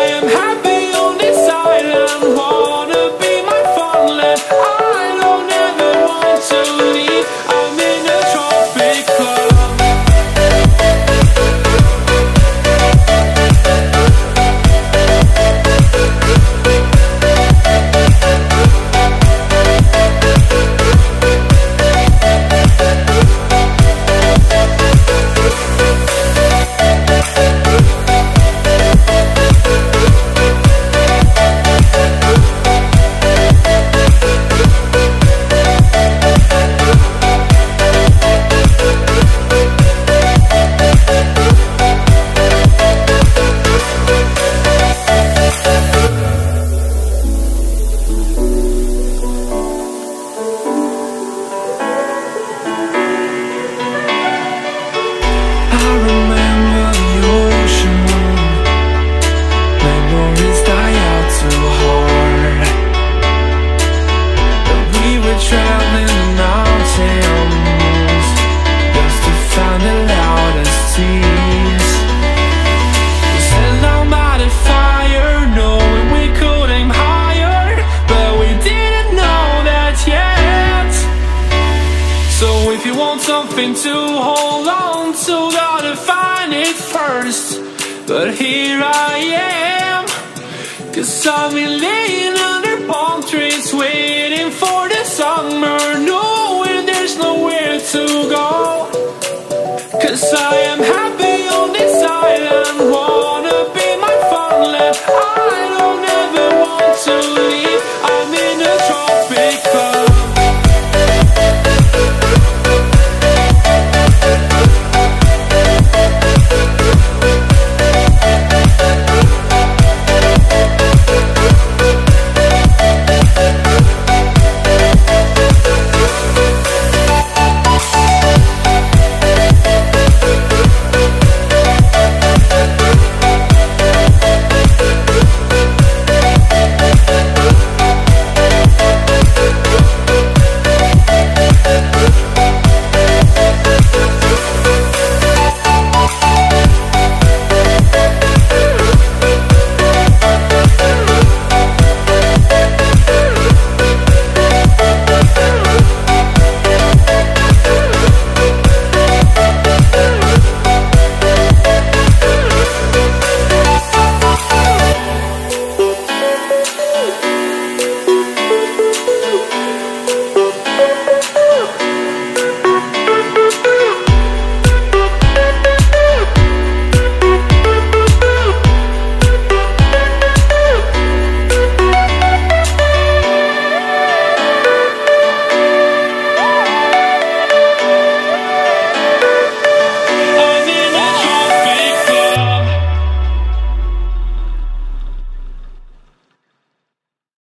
I am happy on this island. Wanna be my farmland. I don't ever want to leave. I'm in a tropic club. If you want something to hold on to, gotta find it first. But here I am, 'cause I've been laying under palm trees, waiting for the summer, knowing there's nowhere to go. 'Cause I am happy on this island.